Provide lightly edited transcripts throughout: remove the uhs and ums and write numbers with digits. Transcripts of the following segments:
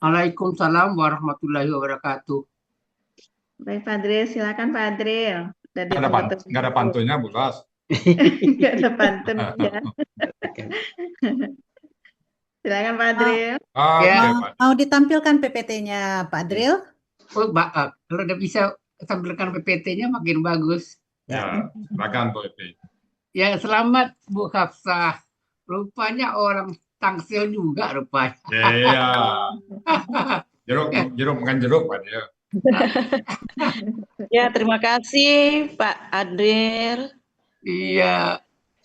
Waalaikumsalam warahmatullahi wabarakatuh. Baik, Pak Adril, silakan Pak Adril. Udah Nggak ada, ditunggu-tunggu. nggak ada pantunnya, Bu Las. Nggak ada pantun ya. Silakan Pak Adril. Oke, Ya, Pak. Mau ditampilkan PPT-nya Pak Adril? kalau udah bisa tampilkan PPT-nya makin bagus. Ya, silakan Bu Epi. Ya, selamat Bu Hafsah. Rupanya orang Tangsel juga rupanya. Iya. Jeruk makan jeruk, Pak. Ya. Ya, terima kasih Pak Adril. Iya,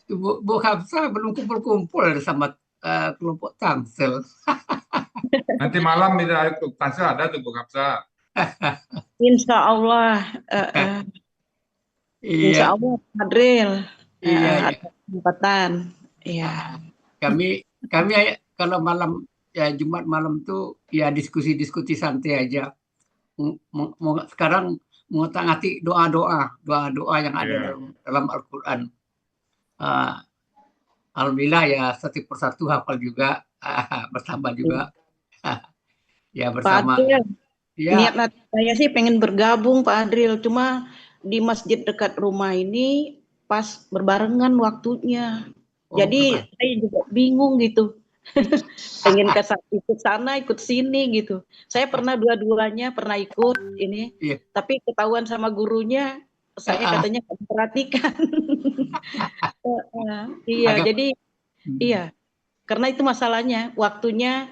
Bu Hafsah belum kumpul-kumpul sama kelompok Tangsel. Nanti malam bisa Tangsel ada tuh Bu Kapsa. Insya Allah, Iya, Pak Adril iya, iya. ada kesempatan. Iya. Kami kalau malam ya Jumat malam tuh ya diskusi-diskusi santai aja. Sekarang mengutak-atik doa-doa yang ada Iya. dalam Al-Quran. Alhamdulillah ya satu persatu hafal juga, bersama juga. Ya Pak bersama. Adril, Ya, niat saya sih pengen bergabung Pak Adril, cuma di masjid dekat rumah ini pas berbarengan waktunya. Jadi saya juga bingung gitu. Pengen ikut sana, ikut sini gitu. Saya pernah dua-duanya pernah ikut ini, iya. tapi ketahuan sama gurunya, saya katanya nggak memperhatikan. Iya, Agak- jadi iya, karena itu masalahnya waktunya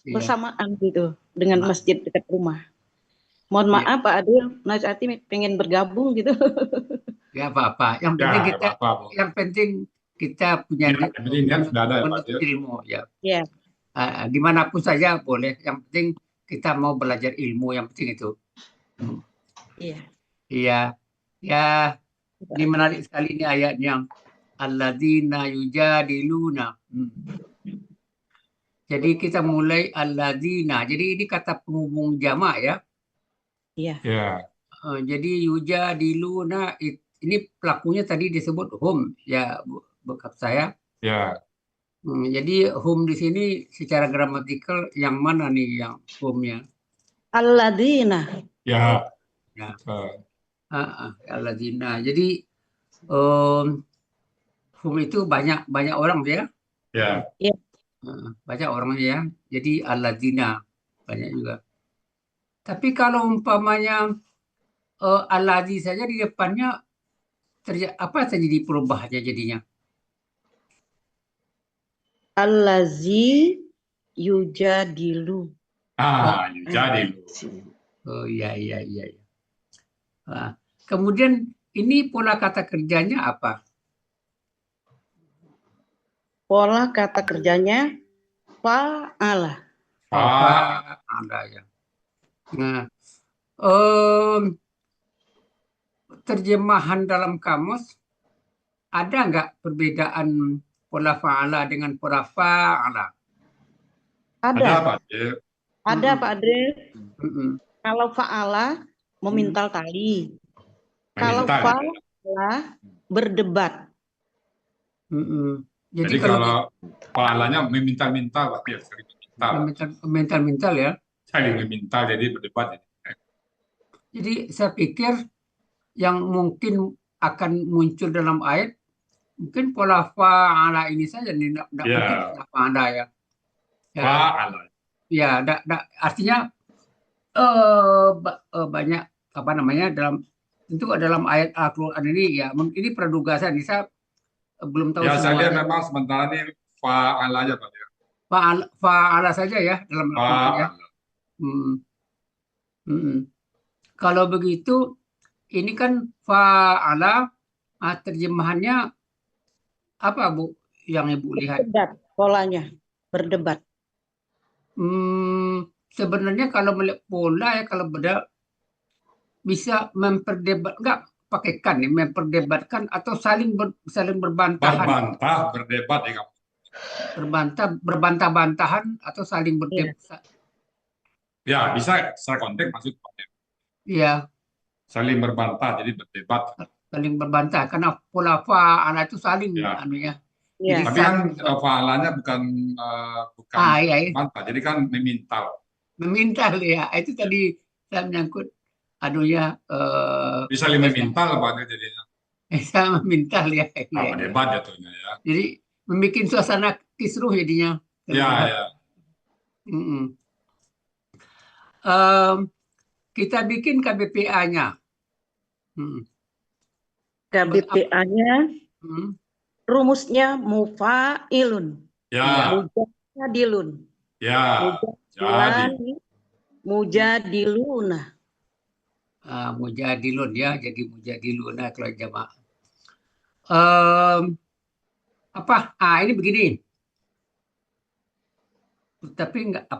Iya. bersamaan gitu dengan masjid dekat rumah. Mohon Iya. maaf Pak Adil, Najati pengen bergabung gitu. Ya apa-apa. Yang Ya, penting kita, apa-apa, Bu. yang penting kita punya Ya, yang penting niat sudah ada ya, Pak. menuntut ilmu ya. Iya. Dimanapun saja boleh. Yang penting kita mau belajar ilmu. Yang penting itu. Iya. Iya. Ya, ini menarik sekali ini ayatnya. Alladzina yujadiluna. Jadi kita mulai alladzina. Jadi ini kata penghubung jamak ya. Iya. Ya. Jadi yujadiluna ini pelakunya tadi disebut hum ya bokap saya. Ya. Jadi hum di sini secara gramatikal yang mana nih yang humnya? Alladzina. Ya. Ya. Alladzina. Jadi hum itu banyak orang ya. Ya. Banyak orangnya ya. Jadi alladzina banyak juga. Tapi kalau umpamanya alladzi saja di depannya apa terjadi perubahannya jadinya? Allazi yujadilu. Yujadilu. Oh iya. Kemudian ini pola kata kerjanya apa? Pola kata kerjanya fa'ala. Fa'ala ya. Nah, terjemahan dalam kamus ada nggak perbedaan pola fa'ala dengan pola fa'ala? Ada. Ada, Pak. Ada Pak Adril. Kalau fa'ala memintal tali. Kalau fa'ala berdebat. Jadi kalau fa'alanya memintal-mintal, Pak. Ya, saling memintal ya. Saling memintal, jadi berdebat. Jadi saya pikir yang mungkin akan muncul dalam ayat mungkin pola fa'ala ini saja, tidak mungkin pola fa'ala ya. Fa'ala. Ya, artinya banyak apa namanya tentu dalam ayat Al-Quran ini ya, ini praduga saya belum tahu. Ya, saya lihat memang sementara ini fa'ala aja Pak. Fa'ala saja ya dalam Al-Quran ya. Kalau begitu, ini kan fa'ala, terjemahannya apa Bu yang Ibu lihat? Berdebat, polanya berdebat. Sebenarnya kalau melihat pola ya, kalau bisa memperdebat, enggak pakai kan nih, memperdebatkan atau saling berbantahan. Berdebat ya kamu. Berbantah-bantahan atau saling berdebat. Ya, bisa secara konteks maksud Pak. Iya. Saling berbantah, jadi berdebat. Saling berbantah, karena pola fa'ala itu saling anunya. Tapi kan fa'alanya bukan bantah, jadi kan memintal. Memintal ya. Itu tadi saya menyangkut anunya Bisa 5 mintal Pak Adriel jadinya. saya memintal ya. Apa Iya. debat jatuhnya ya. Jadi membuat suasana kisruh jadinya. Ya, ya. Mm-mm. Kita bikin KBPA-nya. KBPA-nya rumusnya mufa'ilun, Ya, mujadilun, ya. Jadi, mujadiluna. Mujadilun ya, jadi mujadiluna kalau jamaah. Ini begini. Tapi enggak,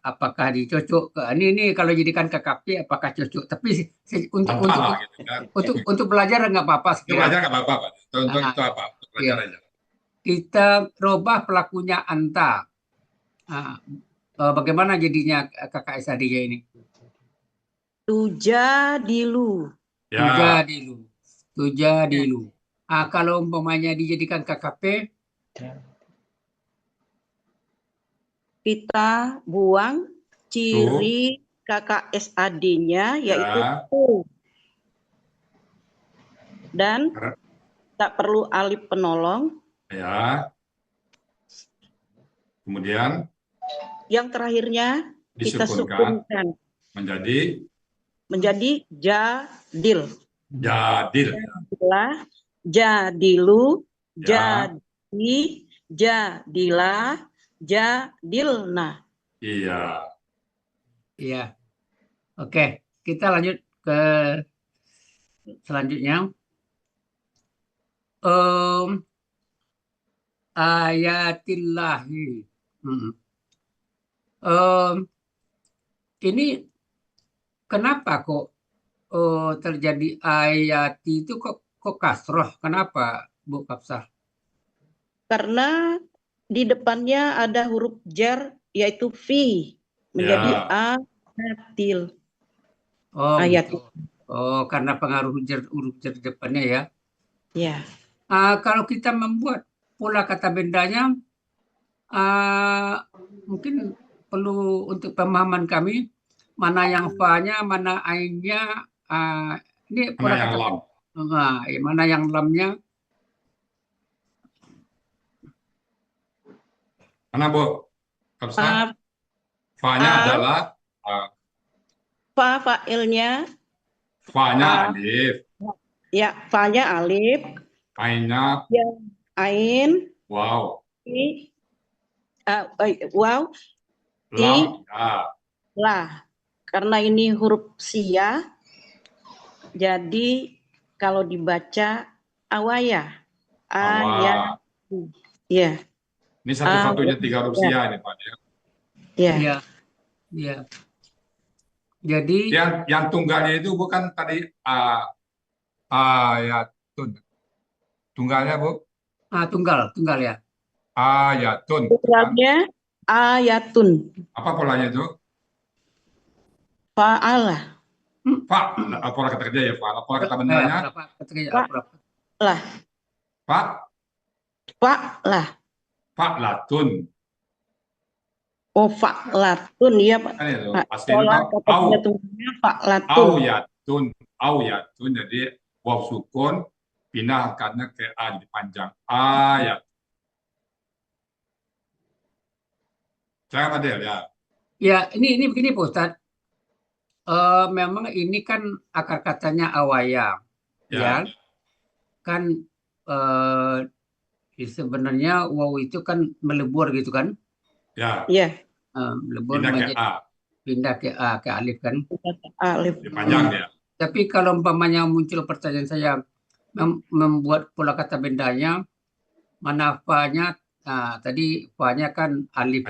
apakah dicocok ke ini kalau jadikan KKP apakah cocok? Tapi mantap lah gitu kan. untuk belajar enggak apa-apa Untuk sekira. belajar nggak apa-apa Pak. Untuk itu apa? Untuk belajar Iya. aja. Kita rubah pelakunya anta. Bagaimana jadinya KKSAD-nya ini? Tujadilu. Ya, Tujadilu. Kalau umpamanya dijadikan KKP, kita buang ciri KKSAD-nya yaitu Ya. tu. Dan tak perlu alif penolong. ya. Kemudian Yang terakhirnya kita disukunkan sukunkan menjadi jadil. jadil. Jadilu, Ya. jadi, jadilah, jadilna. Iya. iya. Oke, kita lanjut ke selanjutnya. Ayatillahi. Ini kenapa kok terjadi ayati itu kok kasroh? Kenapa, Bu Kapsah? Karena di depannya ada huruf jar yaitu fi menjadi Ya. ayatil. Ayat. Gitu. Karena pengaruh huruf jar di depannya ya. Ya. Kalau kita membuat pola kata bendanya, mungkin perlu untuk pemahaman kami mana yang fa-nya, mana ainnya. Ini pola Mana yang kata lam? mana yang lamnya? Mana Bu? Kapsah? Fa-nya adalah fa fa'ilnya. Fa-nya alif. Ya, fa-nya alif. Ainnya ya, ain. wow. Wow. Lam ya. Lah. Karena ini huruf sia, jadi kalau dibaca awaya. Awa. Ya. Ini satu-satunya 3 huruf sia ini Pak. Ya. Iya. Iya. Jadi yang tunggalnya itu bukan tadi ayatun. Tunggalnya Bu? Tunggal ya. Ayatun. Tunggalnya ayatun. Apa polanya itu? Fa'alah. Pola kata kerja ya, Pak. Pola kata bendanya? Lah. Fa'lah. Fa'latun. Oh, fa'latun ya Pak. Kan itu. Pola kata kerja tunggalnya fa'latun. Auyatun. Jadi waw sukun pindah karena ke a dipanjang. Ayat. Saya Adel ya. Ya, ini begini Pak Ustadz. Memang ini kan akar katanya awaya, ya. Kan sebenarnya wow itu kan melebur gitu kan? Ya. Melebur pindah ke A, ke alif kan? Alif. Dipanjang ya. Tapi kalau umpamanya muncul pertanyaan saya membuat pola kata bendanya, mana fa-nya? Tadi fa-nya kan alif.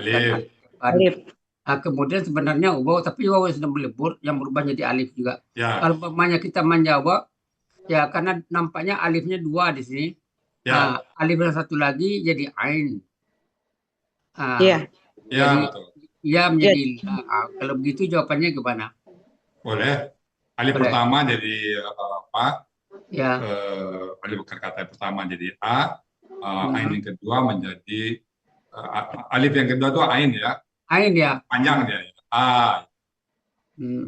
Alif. Kemudian sebenarnya wow, tapi wow sudah melebur, yang berubah jadi alif juga. Ya. Kalau umpamanya kita menjawab, ya karena nampaknya alifnya 2 di sini. Ya. Alif yang satu lagi jadi ain. Iya. Ya, betul. Ya menjadi kalau begitu jawabannya gimana? Boleh. Alif pertama jadi apa? Ya. Alif kata pertama jadi a. Ain yang kedua menjadi alif yang kedua itu ain ya. Ain ya. Panjang dia. A.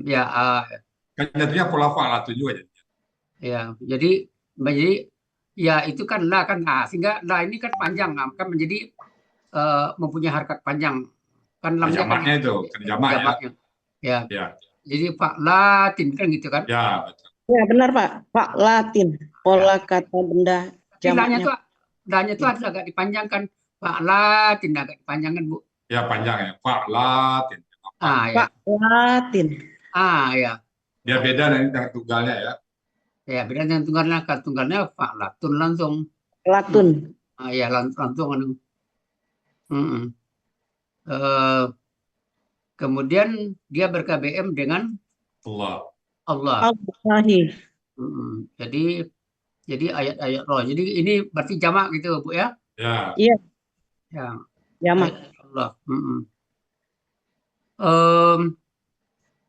Ya, Kan jadinya pola fa'latun juga jadinya. ya. Jadi ya itu kan la kan sehingga la ini kan panjang kan menjadi mempunyai harakat panjang kan lamnya kan Jamaknya itu, kan jamak ya. jamaknya. Ya. Ya, Jadi fa'latin kan gitu kan. ya betul. Ya benar Pak, fa'latin. Pola kata benda Tilanya jamaknya. tuh harus agak dipanjangkan. Fa'latin agak dipanjangkan, Bu. Ya panjang ya. Fa'latin. Ya. Fa'latin. Ya. Dia beda nanti dengan tunggalnya ya. Ya, beda dengan tunggalnya. Kalau tunggalnya fa'latun langsung. Latun. Ya, langsung. Mm-mm. Kemudian dia ber-KBM dengan Allah. Allahi. Jadi ayat-ayat roh. Jadi ini berarti jamak gitu, Bu ya? Ya. Iya, Ya. jamak. Ayat Allah.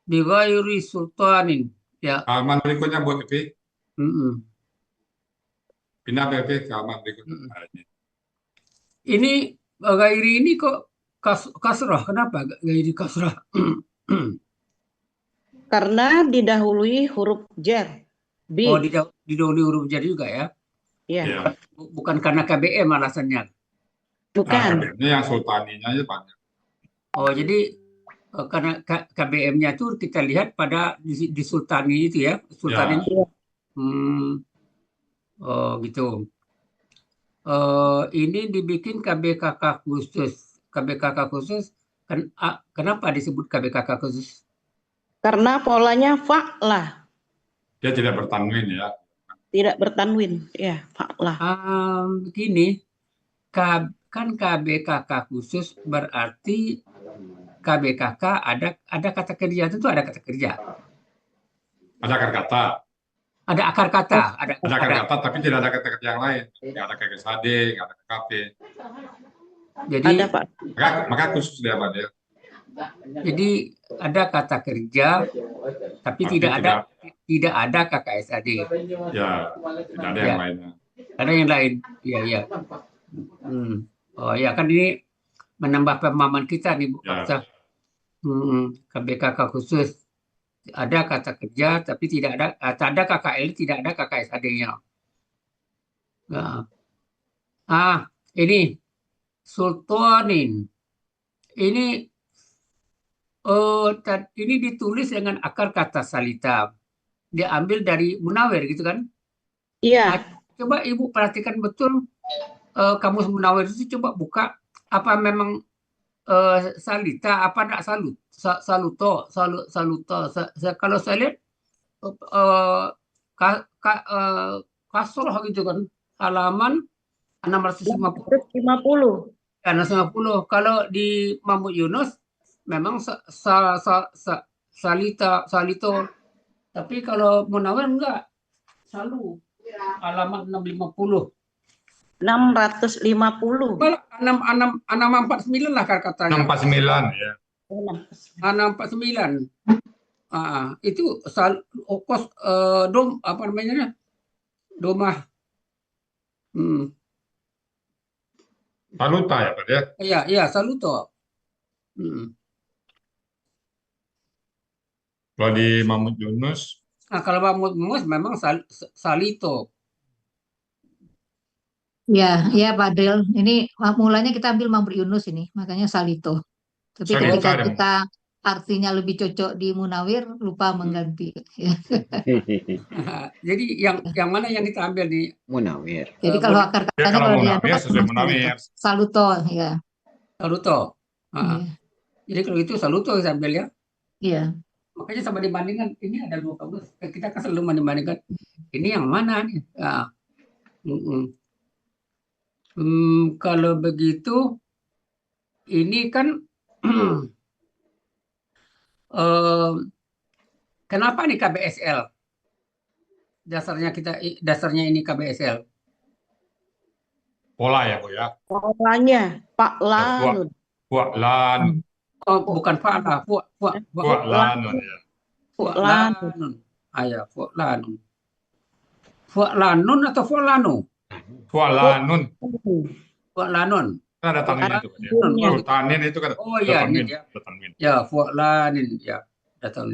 Bighairi sultanin. Ya. Halaman berikutnya buat Evi. Pindah ke Evi ke halaman berikutnya. Ini ghairi ini kok kasrah. Kenapa ghairi kasrah? Karena didahului huruf jar. Bi. Oh, didahului huruf jar juga ya? Iya. Ya. Bukan karena KBM alasannya. Bukan. KBM-nya yang sultaninya aja banyak. Oh, jadi karena KBM-nya itu kita lihat pada di sultani itu ya, sultani. Ya. Oh, gitu. Ini dibikin KBKK khusus. KBKK khusus, kenapa disebut KBKK khusus? Karena polanya fa'lah. Dia tidak bertanwin ya. Tidak bertanwin. Ya, fa'lah. Begini, kan KBKK khusus berarti KBKK ada kata kerja, tentu ada kata kerja. Ada akar kata. Ada akar kata. Ada akar kata, tapi tidak ada kata kerja yang lain. Nggak ada KKSAD, nggak ada KKP. Jadi, Ada Pak. Maka khusus dia Pak Del. Jadi ada kata kerja, tapi tidak ada KKSAD. Ya, tidak ada yang lainnya. Ada yang lain, iya. Oh ya, kan ini menambah pemahaman kita nih Bu Faksa. KBKK khusus ada kata kerja, tapi tidak ada KKL, tidak ada KKSAD-nya. Ini sultanin. Ini ditulis dengan akar kata salita. Diambil dari Munawir gitu kan? Iya. Coba Ibu perhatikan betul kamus Munawir itu, coba buka apa memang salita apa enggak saluto. Kalau saya lihat kasroh gitu kan, halaman 650. 650. Kalau di Mahmud Yunus memang salito. Tapi kalau Munawir enggak. Salu. Halaman 650. 650. 649 lah katanya. 649 ya. 649. Itu apa namanya? Domah. Saluta ya Pak ya? Iya, saluto. Kalau di Mahmud Yunus. Kalau Mahmud Yunus memang salito. Ya, Pak Dril. Ini mulanya kita ambil Mahmud Yunus ini, makanya salito. Tapi ketika kita artinya lebih cocok di Munawir, lupa mengganti. Jadi yang mana yang kita ambil di Munawir? Jadi kalau akar katanya kalau dia sesuai Munawir. Saluto, ya. Saluto. Jadi kalau itu saluto saya ambil ya. Iya. Makanya sama dibandingkan, ini ada dua kamus. Kita kan selalu membandingkan ini yang mana nih. Kalau begitu, ini kan kenapa nih KBSL? Dasarnya ini KBSL. Pola ya Bu ya. Polanya fa'lanun. Fa'lan. Oh, bukan fa'la, Fa'lanun ya. Fa'lanun. Fa'lanun. Fa'lanun atau fa'lanu? Fa'lanun. Fa'lanun. Kan ada tanwin itu kan ya. Bunnya. Kalau tanin itu kan Oh ada ya, tanwin, ini ya. ada tanwin. Ya, fu'lanin ya, datang.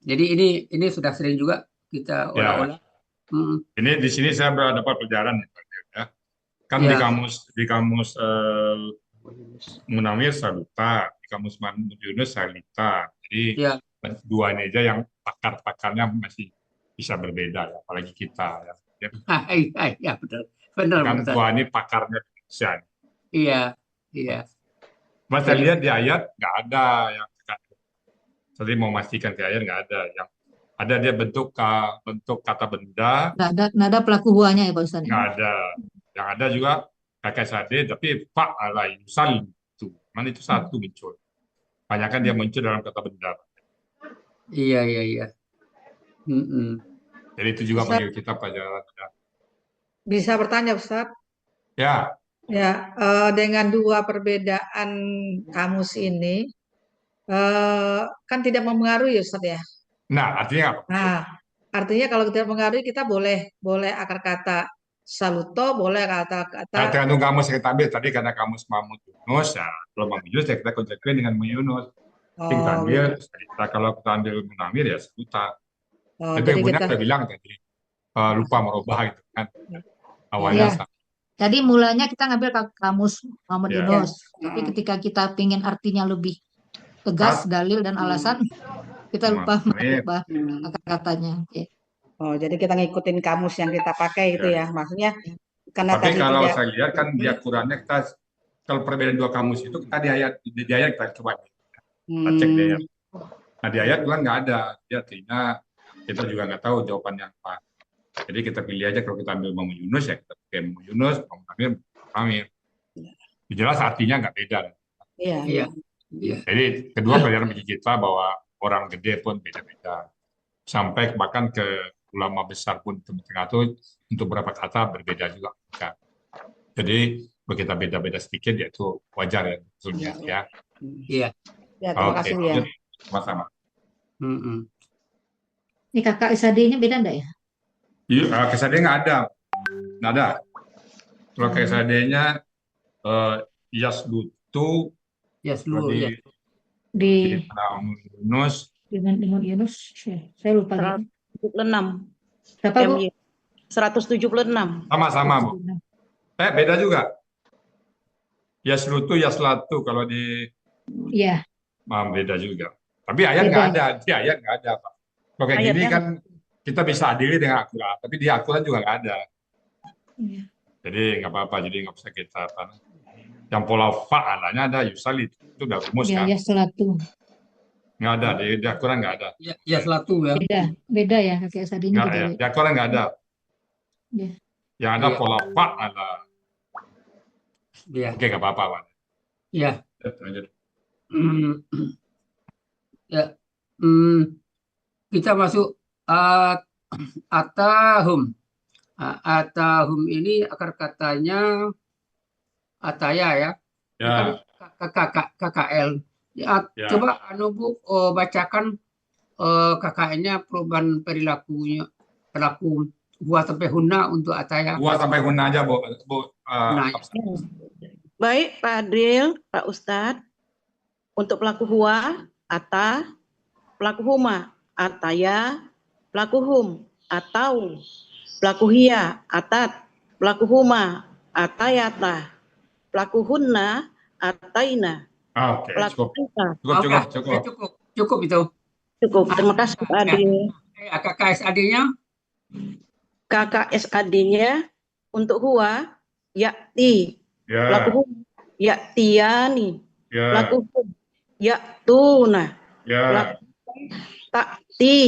Jadi ini sudah sering juga kita Ya. olah-olah. Ini di sini saya dapat pelajaran ya. Kan Ya. di kamus Munawir Saluta, di kamus Mahmud Yunus Salita. Jadi Ya. dua ini aja yang pakar-pakarnya masih bisa berbeda ya, apalagi kita ya. Ya betul. Benar, Kan betul. dua ini pakarnya Indonesia. Iya, iya. Mas saya lihat di ayat nggak ada yang tadi mau memastikan di ayat nggak ada yang ada dia bentuk kata benda Nggak ada pelaku huanya ya Pak Ustadz. nggak ada. Yang ada juga kakek sade tapi fa'ala yusal itu. Mana itu satu muncul. Banyak kan dia muncul dalam kata benda. Iya. Jadi itu juga Ustaz. bagi kita pelajaran. Bisa bertanya, Ustaz? Ya, Ya, dengan dua perbedaan kamus ini, kan tidak mempengaruhi, Ustaz ya. nah artinya apa? Nah, artinya kalau tidak mempengaruhi, kita boleh akar kata saluto, boleh kata-kata. Tergantung kamus yang kita ambil tadi karena kamus Mahmud Yunus ya. Kalau Mahmud Yunus ya kita konsekuen dengan Mahmud Yunus. Kita ambil, kalau kita ambil Munawir ya Saluta. Tapi jadi Ibunya kita udah bilang tadi lupa merubah gitu kan. Iya. Awalnya sama. Jadi mulanya kita ngambil kamus Muhammad Ya. Yunus, tapi ketika kita pingin artinya lebih tegas, dalil dan alasan, kita lupa merubah kata-katanya. Oke. jadi kita ngikutin kamus yang kita pakai itu ya. Maksudnya karena Tapi tadi kalau tidak. saya lihat kan di Al-Qurannya kita kalau perbedaan dua kamus itu kita di ayat kita coba kita cek di ayat. Nah di ayat bilang nggak ada, dia artinya kita juga nggak tahu jawabannya apa. Jadi kita pilih aja kalau kita ambil Mahmud Yunus ya kita pakai Mahmud Yunus, Mahmud Amir. Jelas artinya nggak beda. Iya. Jadi kedua pelajaran bagi kita bahwa orang gede pun beda-beda. Sampai bahkan ke ulama besar pun tengah itu untuk beberapa kata berbeda juga. Jadi begitu beda-beda sedikit ya itu wajar ya sebetulnya ya. Iya. Ya, terima kasih ya. Sama-sama. Ini kakak SAD-nya beda enggak ya? KSAD nggak ada. Nggak ada. Kalau KSAD-nya Yaslutu Yaslu. Di Yunus. dengan Yunus, saya lupa. 176. Siapa Bu? MY. 176. Sama-sama Bu. Beda juga. Yaslutu, Yaslatu kalau di Iya. beda juga. Tapi ayat nggak ada. Di ayat nggak ada Pak. Kalau kayak gini kan kita bisa adili dengan akurat, tapi di akurat juga nggak ada. Iya. Jadi nggak apa-apa. Jadi nggak usah kita yang pola fa'alanya ada yusali itu udah rumus kan? Ya selatu. Nggak ada di akurat nggak ada. Ya selatu ya. Beda ya kakek SAD-nya Nggak beda. ya. Di akurat nggak ada. Iya. Yang ada Iya. pola fa'ala. Iya. Oke nggak apa-apa Pak. Iya. Lanjut. Ya. Kita masuk atahum. Atahum ini akar katanya ataya ya. Ya. KKL. Ya, Ya. coba Bu bacakan KKL-nya perubahan perilakunya perilaku buah sampai huna untuk ataya. Gua sampai guna aja Bu. Nah, Baik, Pak Adil, Pak Ustadz. Untuk pelaku huwa, ata, pelaku huma, ataya, pelaku hum, atau, pelaku hiya, atat, pelaku huma, atayata, pelaku hunna, ataina, Oke, pelaku cukup. kita. Cukup itu. Cukup. Terima kasih Pak Adil. KKSAD-nya KKSAD-nya untuk huwa, yakti, Ya. pelaku hum, yaktiyani, Ya. pelaku hum, yaktuna, Ya. pelaku takti,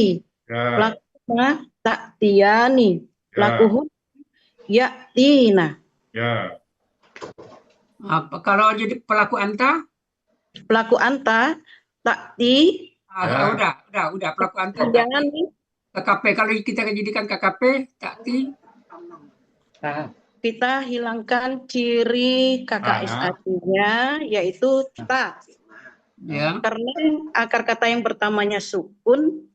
Ya. pelaku huma, taktiyani, Ya. pelaku hum, yaktina, Ya. apa kalau jadi pelaku anta? pelaku anta, takti, Ya. Udah pelaku anta. taktiyani. KKP kalau kita jadikan KKP takti. Kita hilangkan ciri KKSAD-nya yaitu ta. Ya. Karena akar kata yang pertamanya sukun,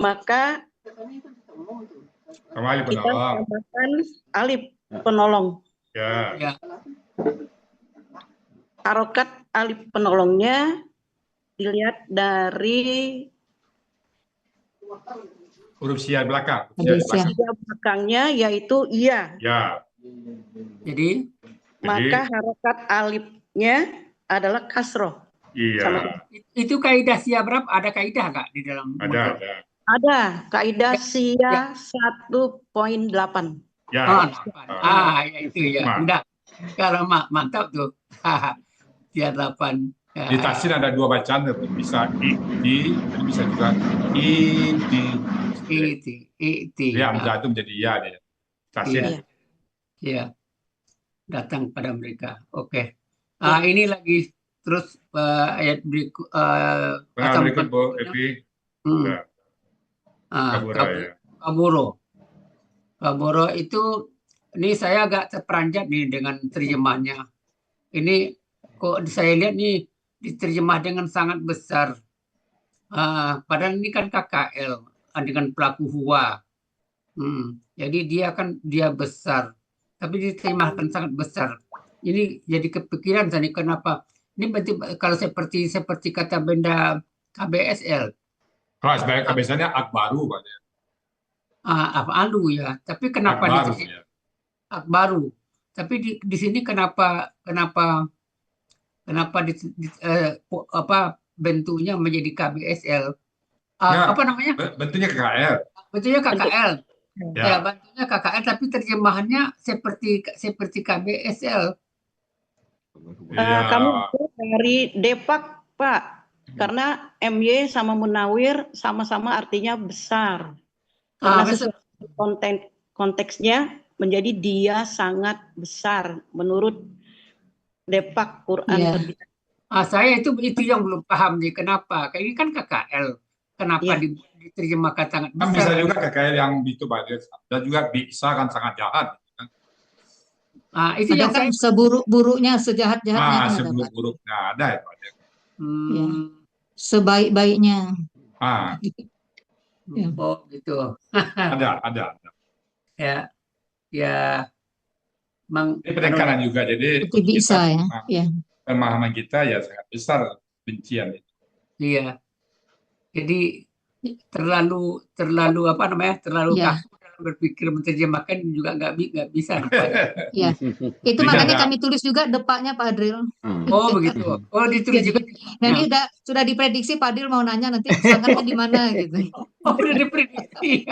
maka Kembali kita penolong. tambahkan alif penolong. Ya. Ya. Harokat alif penolongnya dilihat dari Huruf sia belakang. Ada sia. sia belakangnya yaitu iya. Ya. Jadi Maka harokat alifnya adalah kasroh. Iya. itu kaidah sia berapa? Ada kaidah nggak di dalam Ada. Ada kaidah Ya. sia 1.8. Ya. Oh, 8. Ya itu ya. Mak. Enggak. Kalau mantap tuh. Sia 8. Ya. Di tafsir ada dua bacaan, bisa iti, dan bisa juga iti. Iti. Ya, hamzah itu menjadi ya dia. Tafsir. Iya. Iya. Datang pada mereka. Oke. Ini lagi terus ayat berikut Nah, berikut Bu Evi. Ya. Kabura ya. Kaburo itu ini saya agak terperanjat nih dengan terjemahnya. Ini kok saya lihat nih diterjemah dengan sangat besar. Padahal ini kan KKL dengan pelaku huwa. Jadi dia besar, tapi diterjemahkan sangat besar. Ini jadi kepikiran saya nih, kenapa ini berarti kalau seperti kata benda KBSL. Kalau sebagai kebiasaannya akbaru Pak. Alu ya, tapi kenapa Akbaru di ya. Akbaru? Tapi di sini kenapa bentuknya menjadi KBSL? Ya, Apa namanya? bentuknya KKL. Bentuknya KKL. Ya. Ya, bentuknya KKL, tapi terjemahannya seperti KBSL. Iya. Kami dari Depak, Pak. Karena MY sama Munawir sama-sama artinya besar. Karena sesuai konteksnya menjadi dia sangat besar menurut Depak Quran Iya. terbitan. Saya itu yang belum paham nih, kenapa? Kayak ini kan KKL. Kenapa Iya. diterjemahkan sangat Kan bisa besar? juga KKL yang itu Pak. Dan juga bisa kan sangat jahat. Itu Ada yang kan saya seburuk-buruknya, sejahat-jahatnya kan ada, Pak. Seburuk-buruknya ada ya Pak. Ya. Sebaik-baiknya. Ya. Oh gitu. Ada. Ya. Ini penekanan juga, jadi Seperti bisa ya. Ya. pemahaman kita ya sangat besar bencian itu. Iya. Jadi terlalu apa namanya? Terlalu Ya. kaku dalam berpikir menerjemahkan juga nggak bisa. Ya. Itu Jadi makanya ada- kami tulis juga depaknya Pak Adril. Oh begitu. Oh ditulis juga. Nanti sudah diprediksi Pak Adril mau nanya nanti sangatnya di mana gitu. Oh udah diprediksi.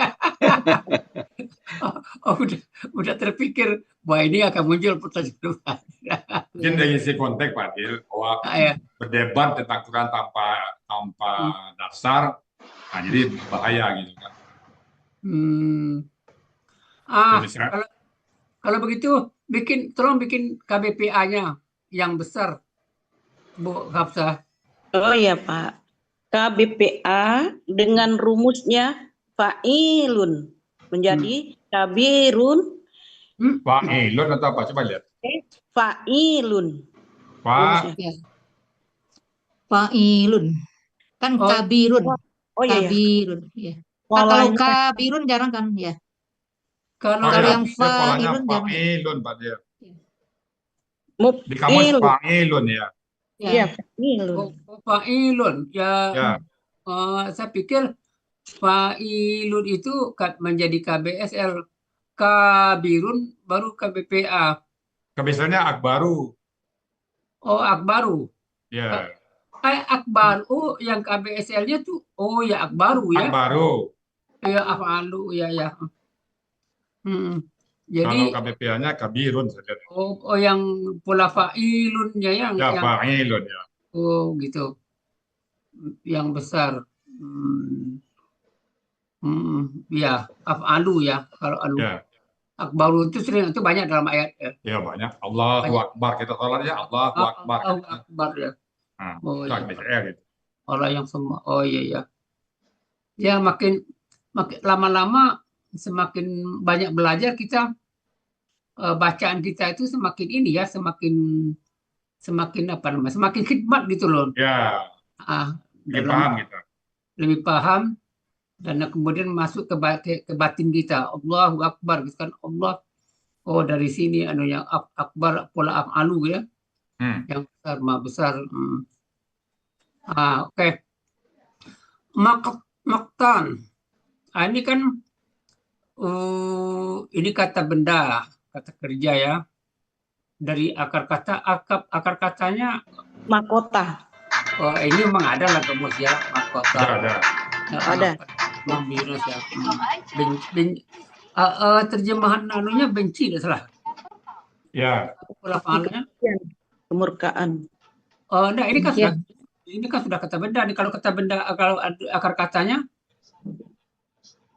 udah terpikir bahwa ini akan muncul pertanyaan. Mungkin dari sisi konteks Pak Dil, bahwa berdebat tentang Quran tanpa dasar, nah jadi bahaya gitu kan. Kalau begitu tolong bikin KBPA-nya yang besar, Bu Hafsah. Oh iya Pak. KBPA dengan rumusnya fa'ilun menjadi kabirun. Fa'ilun atau apa? Coba lihat. Fa'ilun. Fa'ilun. Kan kabirun. Oh iya. Kabirun. Ya. Kalau kabirun jarang kan ya. Kalau yang fa'ilun jarang. Fa'ilun Pak Dil. Di Muf'ilun. kamus fa'ilun ya. Iya, fa'ilun. Fa'ilun. Ya. Saya pikir fa'ilun itu menjadi KBSL. Kabirun baru KBPA. Kebiasaannya akbaru. Oh, akbaru. Ya. Akbaru yang KBSL-nya tuh ya akbaru ya. Akbaru. Ya afalu ya. Jadi kalau KBPA-nya kabirun saja. Oh yang pola fa'ilunnya yang fa'ilun ya. Oh gitu. Yang besar. Ya, afalu ya kalau alu. Ya. Akbaru itu sering itu banyak dalam ayat ya. Ya banyak. Allahu Akbar kita sholat ya. Allahu Akbar. Allahu Akbar ya. Oh iya. Gitu. Allah yang semua. Oh iya. Ya makin lama-lama semakin banyak belajar kita, bacaan kita itu semakin ini ya, semakin apa namanya, semakin khidmat gitu loh. Ya. Lebih paham kita. Lebih paham dan kemudian masuk ke batin kita. Allahu Akbar gitu kan, Allah. Oh, dari sini anunya akbar pola af'alu ya, Hmm. yang besar ma besar. Oke. Maktan. Ini kan ini kata benda, kata kerja ya. Dari akar katanya Mahkota. ini memang ada lah Gembos ya, mahkota. Ada. Ada. Yunus ya. Terjemahan anunya benci tidak salah. Ya. Pola fa'alnya. Kemurkaan. Enggak, ini kan sudah kata benda nih. Kalau kata benda, kalau akar katanya,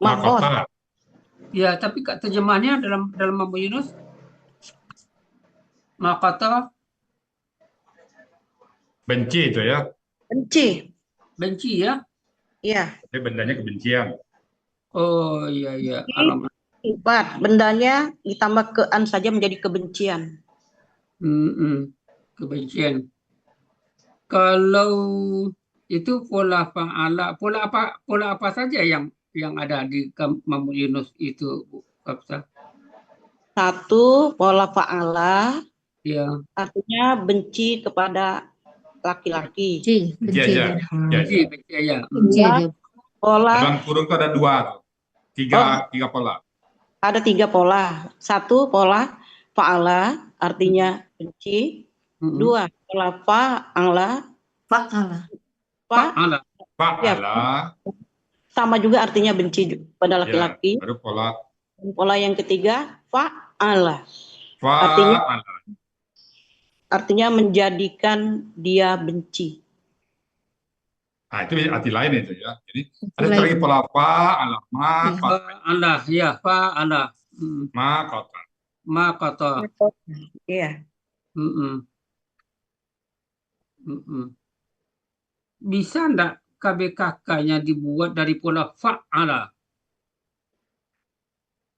Mahkota. ya, tapi terjemahannya dalam Mampu Yunus, mahkota Benci itu ya. Benci. ya. Iya. Tapi bendanya kebencian. Oh iya. Alamat. Sifat bendanya ditambah ke-an saja menjadi kebencian. Kebencian. Kalau itu pola fa'ala, pola apa saja yang ada di Mampu Yunus itu, Bu Kapsa? Satu, pola fa'ala Ya. artinya benci kepada laki-laki. Benci aja. Benci aja. Benci aja. Pola Dalam kurung itu ada dua tuh. Tiga pola. ada 3 pola. Satu, pola fa'ala artinya benci. 2, pola fa'ala. Fa'ala. Sama juga artinya benci pada laki-laki. Baru pola yang ketiga, fa'ala. fa'ala. Artinya menjadikan dia benci. Nah, itu arti lain itu ya. Jadi ada satu lagi pola fa'ala, Fa'ala, ya, fa'ala. mahkota. Mahkota. Iya. Bisa enggak KBKK-nya dibuat dari pola fa'ala?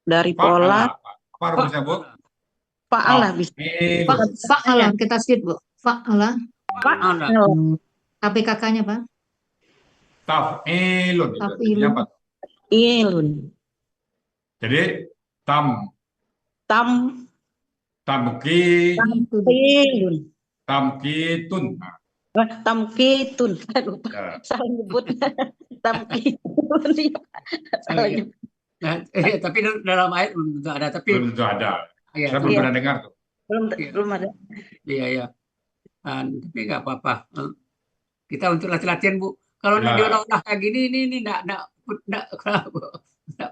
Dari pola apa rumusnya, Bu? fa'ala bisa. Fa'ala kita skip, Bu. Fa'ala. KPKK-nya, Pak? Taf'ilun. Taf'ilun. Apa? Ilun. Jadi tamkitun. Tamkitun. Lupa. Salah nyebut. Tamkitun. Salah nyebut. Tapi dalam ayat belum tentu ada. Belum tentu ada. Ya, Saya belum pernah dengar tuh. Belum ada. Iya. Tapi nggak apa-apa. Kita untuk latihan, Bu. Kalau nak diolah-olah kayak gini, ini nggak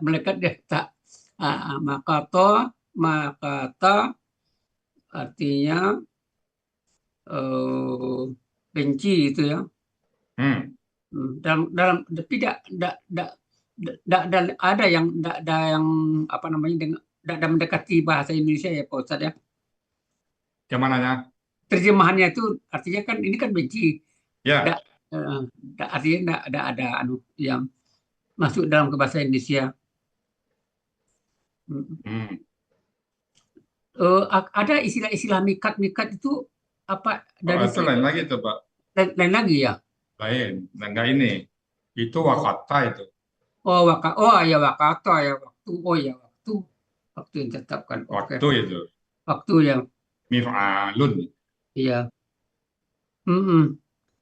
melekat deh. Tak. Makata artinya benci itu ya. Dalam tidak ada yang apa namanya tidak mendekati bahasa Indonesia ya Pak Ustadz ya. Yang mananya? Terjemahannya itu artinya kan ini kan benci. Ya. Artinya tidak ada yang masuk dalam ke bahasa Indonesia. Ada istilah-istilah mikat itu apa dari itu lain lagi tuh, Pak. Lain lagi ya? Lain. Enggak ini. Itu wakata itu. Ya wakata ya waktu. Ya waktu yang ditetapkan. Waktu itu. Waktu yang mif'alun. Iya.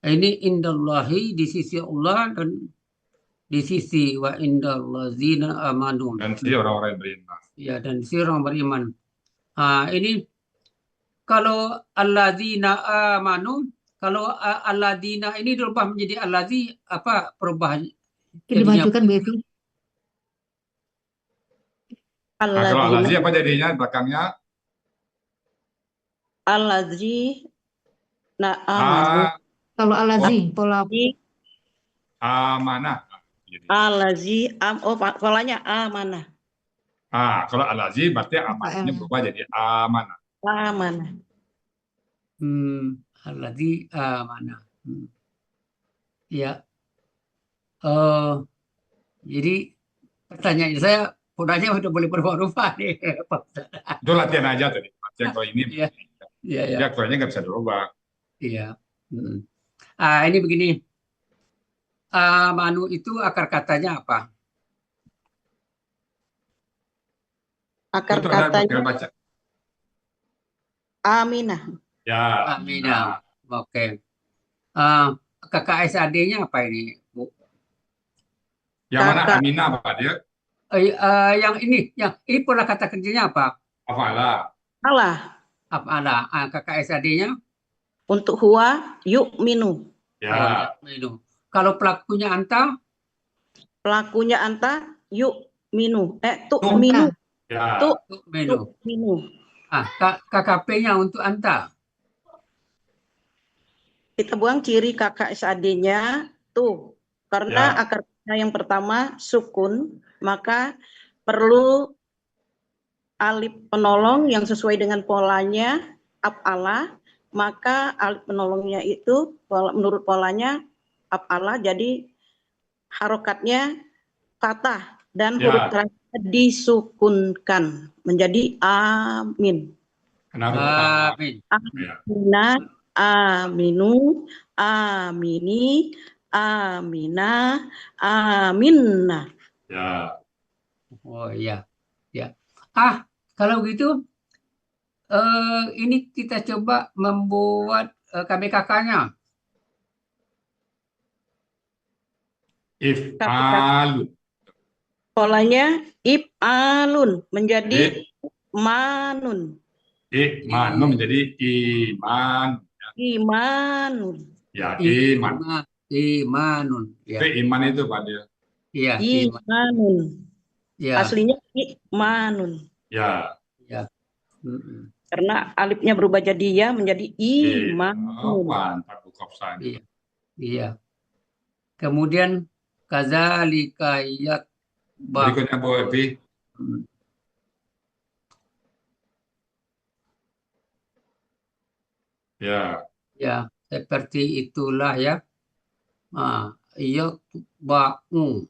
Ini indallahi di sisi Allah dan di sisi wa indallazina amanu. Dan sisi orang-orang yang beriman. Ya, dan sisi orang beriman. Ini kalau allazina amanu, kalau alladzina ini dirubah menjadi allazi, apa perubahan? Dimajukan, Bu Evi. Kalau allazi apa jadinya belakangnya? Allazi Kalau allazi pola amanah. Allazi polanya amanah. Kalau allazi berarti amanahnya berubah jadi amanah. Amanah. Allazi amanah. Ya. Jadi pertanyaan saya udahnya udah boleh berubah-ubah nih. Itu latihan aja tadi. Latihan kalau ini. Iya. Dia akurannya nggak bisa dirubah. Iya. Ini begini. Manu itu akar katanya apa? Akar katanya. Baca. Aminah. Ya. Aminah. Oke. Kakak SAD-nya apa ini, Bu? Yang mana Kakak. Aminah Pak dia? Yang ini pola kata kerjanya apa? Afalah. Allah. Apa kakak SAD-nya? Untuk huwa yu'minu. Ya. Minum. Kalau pelakunya anta? Pelakunya anta yu'minu. Tuh. Tu'minu. Ya. Minum. Tu'minu. KKP-nya untuk anta? Kita buang ciri kakak SAD-nya tuh. Karena Ya. akar kata yang pertama sukun, maka perlu alif penolong yang sesuai dengan polanya af'ala, maka alif penolongnya itu menurut polanya af'ala, jadi harokatnya fathah dan huruf terakhir disukunkan menjadi amin. Kenapa? Amin. Amina, aminu, amini, amina, aminna. Ya. Oh iya. Ya. Kalau gitu ini kita coba membuat KBKK-nya. If'alu. Polanya if'alun menjadi manun. Iman menjadi iman. Imanun. Ya, iman. Imanun. Ya. Itu iman itu Pak dia. Iya, iman. Imanun. Ya. Aslinya imanun. Ya. Ya. Mm-mm. Karena alifnya berubah jadi ya menjadi imanun. Mantap Bu Kopsan. Iya. Iya. Kemudian kadzalika Berikutnya Bu Evi. Ya. Ya, seperti itulah ya. Yatba'u.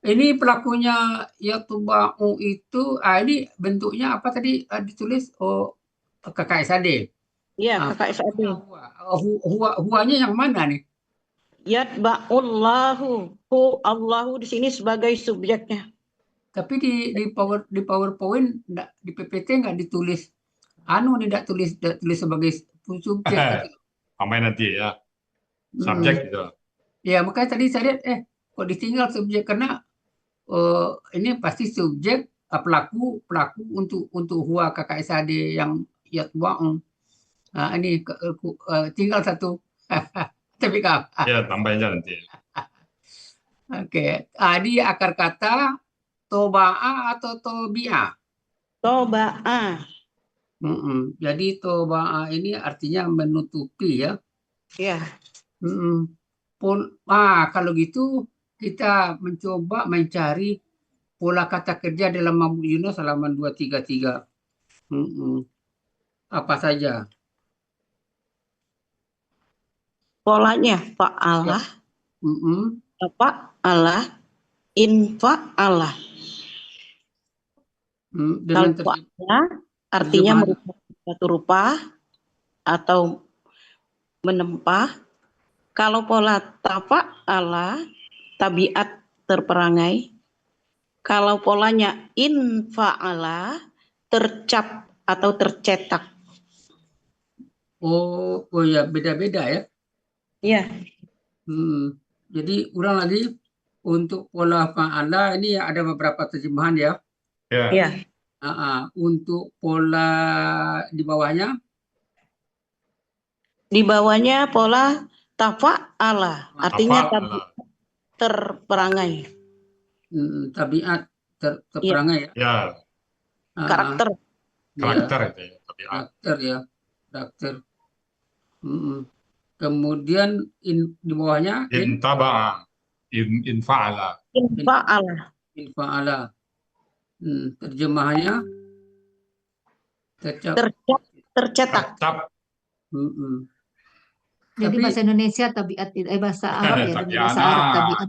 Ini pelakunya yatba'u itu, ini bentuknya apa tadi ditulis? Kakak SAD. Iya, kakak SAD. Huanya yang mana nih? Yatba'ullahu. Allahu di sini sebagai subjeknya. Tapi di PowerPoint di PPT nggak ditulis tidak tulis sebagai subjek gitu. Amain nanti ya. Subjek gitu. Ya, makanya tadi saya lihat kok ditinggal subjek, karena ini pasti subjek pelaku untuk huwa kakak SAD yang yatba'u. Ini tinggal satu. Tapi Ya, tambahin aja nanti. Oke. Di akar kata toba'a atau tobi'a. Toba'a. Jadi toba'a ini artinya menutupi ya. Ya. Kalau gitu kita mencoba mencari pola kata kerja dalam Mabuk Yunus halaman 233. Apa saja? Polanya fa'alah, fa'alah, infa'alah. Kalau fa'alah artinya merupakan suatu rupa atau menempah. Kalau pola tafa'ala, tabiat terperangai. Kalau polanya infa'ala, tercap atau tercetak. Oh ya, beda-beda ya. Iya. Jadi ulang lagi, untuk pola fa'ala ini ada beberapa terjemahan ya. Iya. Untuk pola di bawahnya? Di bawahnya pola tafa'ala, artinya tabiat terperangai. Tabiat terperangai ya. Karakter. Karakter itu ya, tabiat. Karakter ya, karakter. Kemudian di bawahnya Intaba'a, infa'ala. Infa'ala. Terjemahannya tercetak. Jadi bahasa Indonesia tabiat, bahasa Arab ya, bahasa Arab tabiat.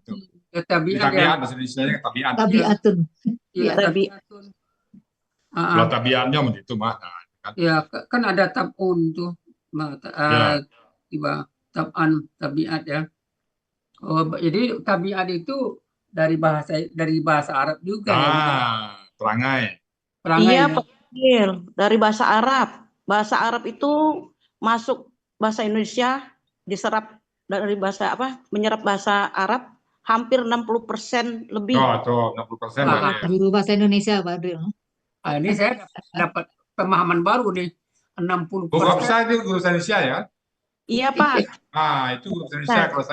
Tabiat bahasa Indonesia tabiat. Tabiatun. Iya, tabiatun. Kalau tabiatnya begitu mah. Ya, kan ada tab'un tuh. Tiba tab'an, tabiat ya. Jadi tabiat itu dari bahasa Arab juga ya. Perangai. Iya, Dari bahasa Arab. Bahasa Arab itu masuk bahasa Indonesia, diserap dari bahasa apa? Menyerap bahasa Arab hampir 60% lebih. Oh, tuh 60% berarti Ah, ya. Guru bahasa Indonesia, Pak Adril. ini saya dapat pemahaman baru nih. Oh, kok 60%. bisa itu guru bahasa Indonesia ya? Iya, Pak. Itu guru bahasa Indonesia. Kalau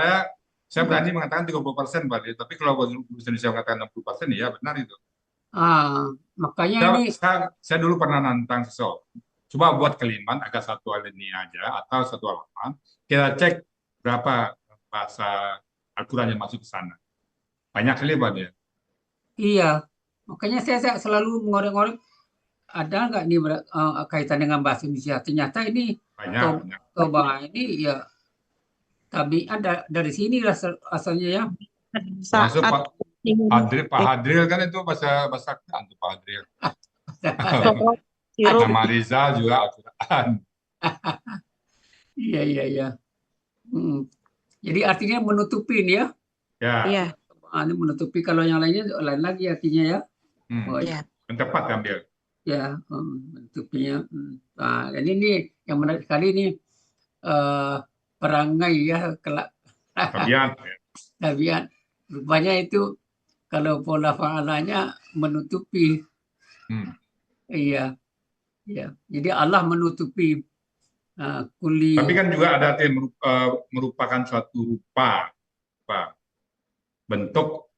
saya berani mengatakan 30% Pak. Tapi kalau guru bahasa Indonesia mengatakan 60%, ya benar itu. Makanya Saya, ini saya dulu pernah nantang seseorang. Coba buat kalimat agak satu alinea aja atau satu halaman. Kita cek berapa bahasa Al-Quran yang masuk ke sana. Banyak kali Pak dia. iya. Makanya saya selalu mengorek-ngorek ada nggak nih kaitan dengan bahasa Indonesia. Ternyata ini Banyak. Toba ini ya tabiat dari sini lah asalnya ya. Masuk Saat Pak Hadril kan itu bahasa Quran tuh Pak Hadril. Sirop Nama Rizal juga Al-Quran. Iya. Jadi artinya menutupin ya. Ya, Iya. Ini menutupi, kalau yang lainnya lain lagi artinya ya. Oh, Iya. yang tepat ambil. ya, menutupinya. Nah, ini yang menarik sekali nih, perangai ya, kelak Tabiat. Ya. tabiat. Rupanya itu kalau pola fa'alanya menutupi. Iya. Jadi Allah menutupi kuli. Tapi kan juga ada arti merupakan suatu rupa, bentuk.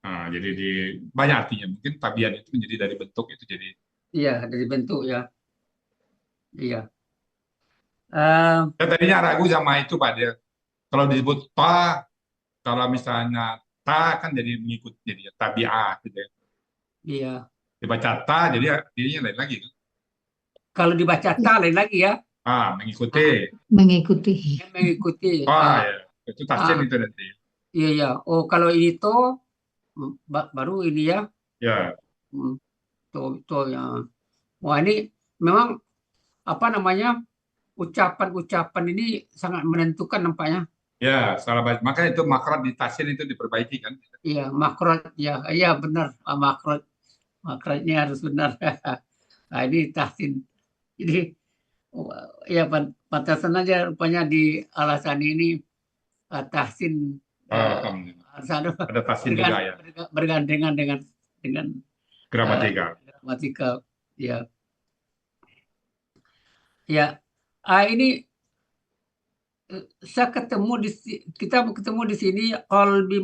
Nah, jadi banyak artinya. Mungkin tabiat itu menjadi dari bentuk itu jadi. Iya, dari bentuk ya. Iya. Saya tadinya ragu sama itu Pak dia. Kalau disebut ta, kalau misalnya ta kan jadi mengikut jadi tabiat gitu ya. Iya. Dibaca ta jadi dirinya lain lagi kan. Kalau dibaca ta lain lagi ya. Mengikuti. Mengikuti. Ya. Itu tafsir itu nanti. Iya. Oh, kalau ini to baru ini ya. Ya. To ya. Wah, ini memang apa namanya, ucapan-ucapan ini sangat menentukan nampaknya. Ya, salah baca. Makanya itu makrot di tafsir itu diperbaiki kan. Iya, makrot ya. Iya benar, makrotnya harus benar. Nah, ini tahsin. Jadi ya pantasan aja rupanya di alasan ini tahsin harus ada tahsin juga ya. Bergandengan dengan gramatika. Ya. Ini kita ketemu di sini qalbi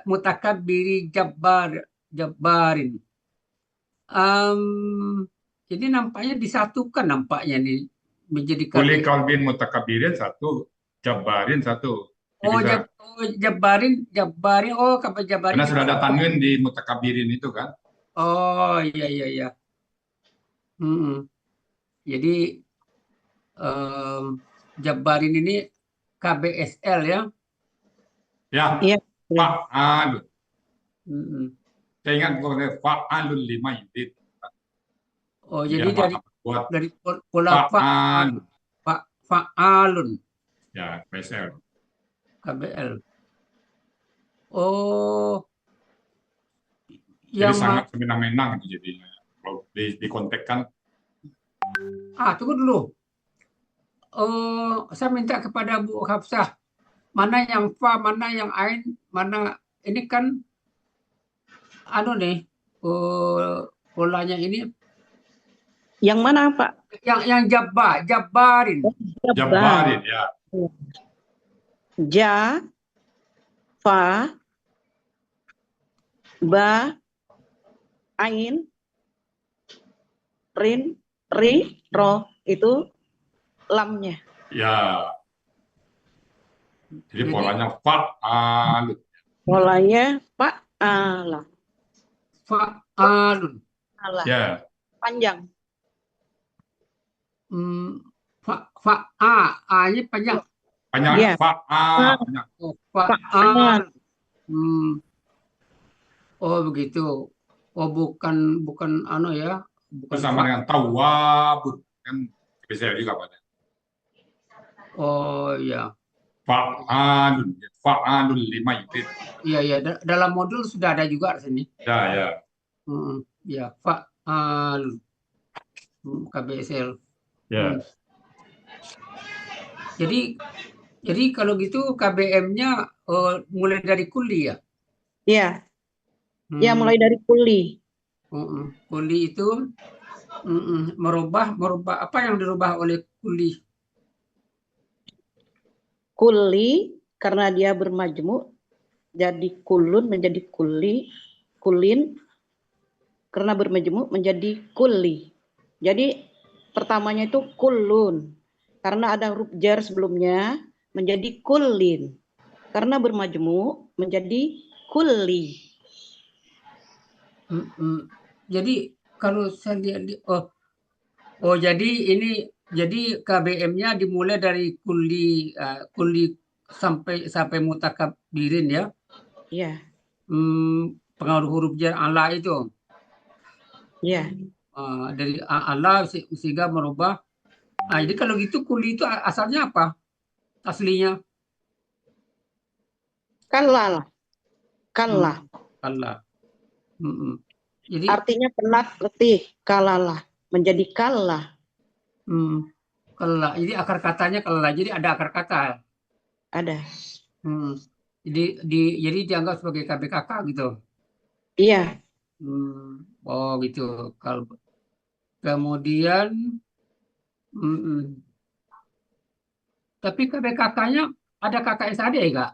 mutakabbiri jabbarin. Jadi nampaknya disatukan nampaknya nih menjadi Kuli qalbin mutakabbirin satu, jabbarin satu. Jabbarin. Kapal jabbarin. Karena sudah ada tanwin di mutakabbirin itu kan. Oh iya. Jadi Jabbarin ini KBSL ya. Ya. Fa'alun. Saya ingat fa'alun lima yudid. Oh, jadi dari pola fa'alun. Ya, KBSL. KBL. Oh. Jadi sangat semena-mena gitu jadinya. Kalau dikontekkan. Tunggu dulu. Saya minta kepada Bu Hafsah, mana yang fa, mana yang ain, mana ini kan polanya ini. Yang mana Pak? Yang jabbarin. Jabbarin ya. Ja, fa, ba, ain, rin, ri, ro itu lamnya. Ya. Jadi polanya fa'alun. Polanya fa'ala. Fa'alun. Ya. Panjang. A-nya panjang. Panjang ya. Fa'al. Fa'al. Oh begitu. Oh bukan ya. Bukan sama dengan tawabun kan bisa juga Pak. Oh iya. Fa'alun lima yudid. Iya. Dalam modul sudah ada juga di sini. Ya. Ya, Ah, KBSL. Ya. Jadi kalau gitu KBM-nya mulai dari kuli ya? Ya, ya mulai dari kuli. Kuli itu merubah apa yang dirubah oleh kuli? Kuli karena dia bermajmu jadi kulun menjadi kulin karena bermajmu menjadi kuli. Jadi pertamanya itu kulun karena ada huruf jar sebelumnya menjadi kulin. Karena bermajmu menjadi kuli. Jadi kalau saya lihat jadi KBM-nya dimulai dari kuli sampai mutakabirin ya. Iya. Pengaruh huruf jar ala itu. Iya. Dari ala sehingga merubah. Jadi kalau gitu kuli itu asalnya apa? Aslinya? Kalla. Kalla. Jadi Artinya penat, letih, kalalah menjadi kalah. kalla. Jadi akar katanya kalla. Jadi ada akar kata. Ada. Jadi dianggap sebagai KBKK gitu. Iya. Oh gitu. Kemudian tapi KBKK-nya ada KKSAD ya Kak?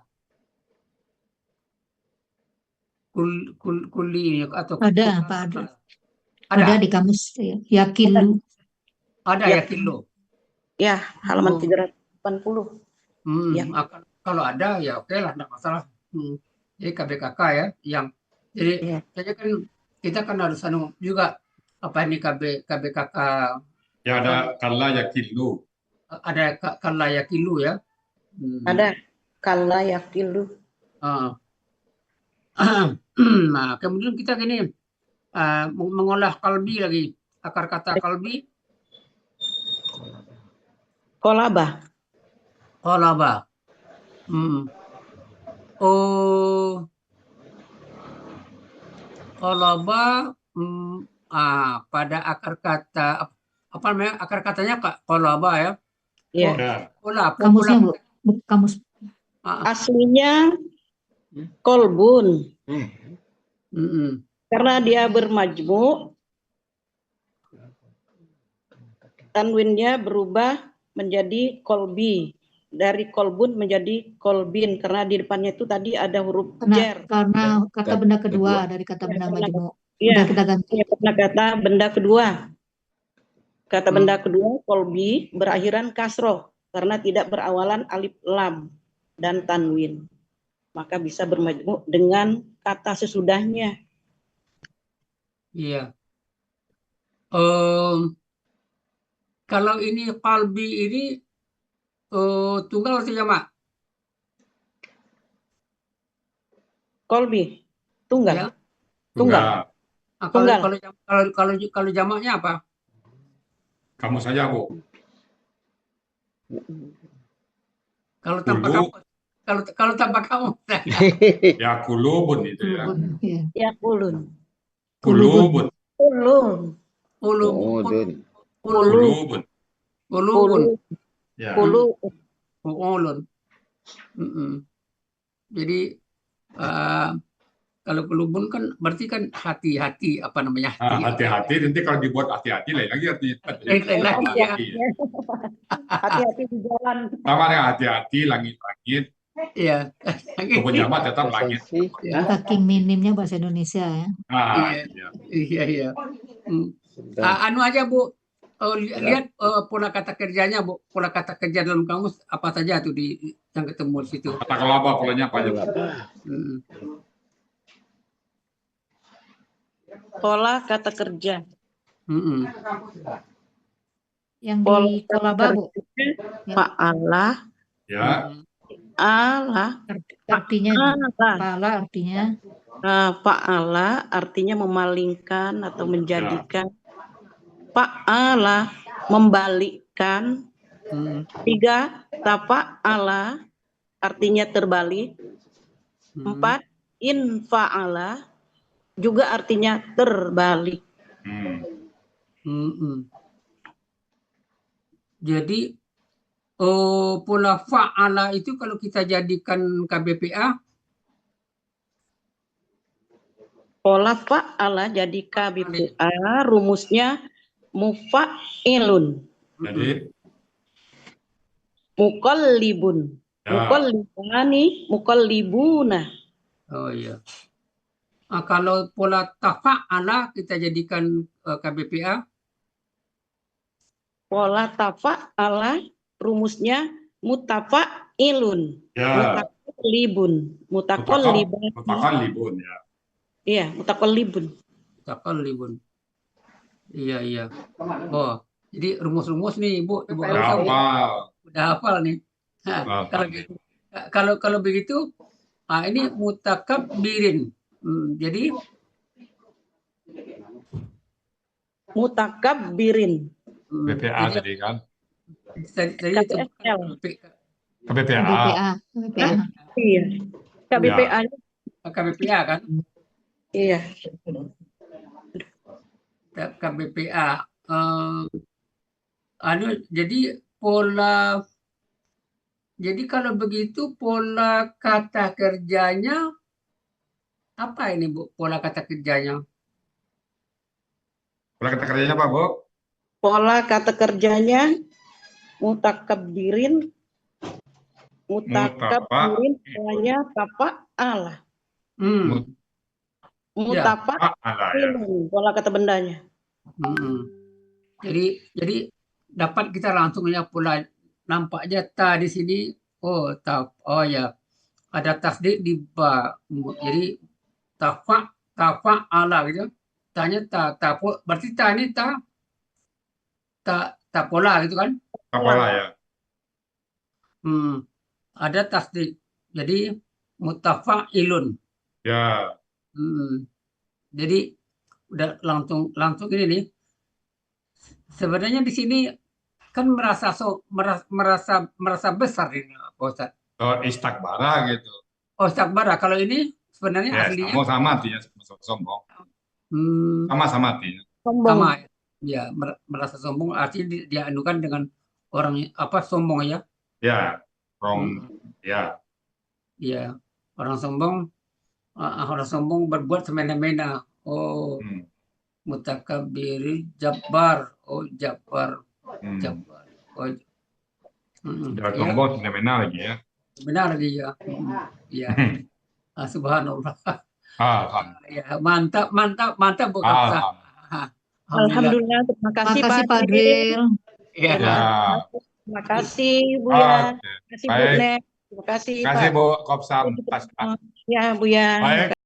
Kuli atau Ada, Pak Adil. ada Ada di kamus Yakilu. ada Ya. ya kilo. Ya, halaman 380. Ya. Kalau ada ya oke lah, enggak masalah. Jadi KBKK ya yang jadi kan kita kan harus juga apa ini KBKK. Ya ada kalla yakilu. Ada kalla yakilu ya. Ada kalla yakilu. Nah, kemudian kita gini mengolah kalbi lagi. Akar kata kalbi Kolaba. kolaba. Kolaba pada akar kata apa namanya? Akar katanya kolaba ya. Iya. Kamusnya Bu, kamus. Aslinya kolbun. Karena dia bermajmu, tanwinnya berubah menjadi kolbi. Dari kolbun menjadi kolbin karena di depannya itu tadi ada huruf jar. Karena kata benda kedua dari kata benda majmu. Iya, kita ganti. Kata benda kedua. Kata benda kedua kolbi berakhiran kasroh karena tidak berawalan alif lam dan tanwin. Maka bisa bermajmu dengan kata sesudahnya. Iya. Kalau ini kalbi ini tunggal atau jamak? Kolbi tunggal. Ya. Tunggal. Kalau jamaknya apa? Kamu saja, Bu. Kalau tanpa kamu, kalau tanpa kamu. Ya kulubun itu ya. Ya kulun. Kulubun. Kulun. Kulubun. Ya. Kulun. Jadi kalau kulubun kan berarti kan hati-hati apa namanya? Hati-hati nanti kalau dibuat hati-hati lain lagi artinya. Hati-hati di jalan. Sama dengan hati-hati langit-langit. Iya. Walaupun jamak tetap langit. Saking minimnya bahasa Indonesia ya. Iya. Anu aja Bu, lihat pola kata kerjanya Bu, pola kata kerja dalam kamus apa saja tuh yang ketemu di situ. Kata kelaba polanya apa aja? Pola kata kerja. Yang di kolaba Bu. Fa'ala. Ya. Allah. Artinya fa'ala artinya. Fa'ala artinya memalingkan atau menjadikan. Fa'ala membalikkan. 3 tafa'ala artinya terbalik. 4 infa'ala juga artinya terbalik. Mm-mm. Jadi pola fa'ala itu kalau kita jadikan KBPA, Pola fa'ala jadi KBPA rumusnya mufa'ilun, Jadi, muqallibun, ya, muqallibani, muqallibuna. oh iya. Kalau pola tafa'ala kita jadikan KBPA, Pola tafa'ala rumusnya mutafa'ilun, ya, mutaqallibun, mutaqallibani. mutakallibun, ya. Iya, mutaqallibun. taqallibun. Iya. Oh, jadi rumus-rumus nih Ibu Ya, Aisyah apa? udah hafal nih. Nah, Apa? kalau begitu, ini mutakabbirin. Jadi Mutakabbirin. BPA jadi tadi kan? tadi itu KBPL. KBPA. KBPA. KBPA. Iya. KBPA-nya KBPA kan? iya. KBPA. Jadi pola. Jadi kalau begitu pola kata kerjanya apa ini Bu? Pola kata kerjanya? Pola kata kerjanya apa, Bu? Pola kata kerjanya mutakabbirin, polanya tafa'ala. Mutafa'ilun, pola kata bendanya. Jadi dapat kita langsung lihat pola, nampaknya ta di sini. Oh ya, ada tasdid di ba. Jadi tafa'ala gitu. Tanya berarti ta ini ta pola gitu kan? Pola ya. Ada tasdid. Jadi mutafa'ilun. Ya. Jadi udah langsung ini nih. Sebenarnya di sini kan merasa besar ini Pak Ustadz. Oh, istakbara gitu. Oh, istakbara. Kalau ini sebenarnya Ya, aslinya sama artinya, sombong. Sama artinya. sama ya, merasa sombong artinya dia anukan dengan orang apa sombong ya. Ya, ya. Iya, orang sombong berbuat semena-mena. Oh, mutakabbir, jabbar. Oh, jabbar. Oh, Udah sombong semena-mena lagi ya. benar lagi ya. Iya. Subhanallah. Ya, mantap Bu Kapsa. Alhamdulillah, terima kasih Pak Padril. Ya. Terima kasih Bu ya. Terima kasih Bu Nek. Terima kasih Terima kasih Pak. Bu Kopsa. Ya Bu ya. Baik.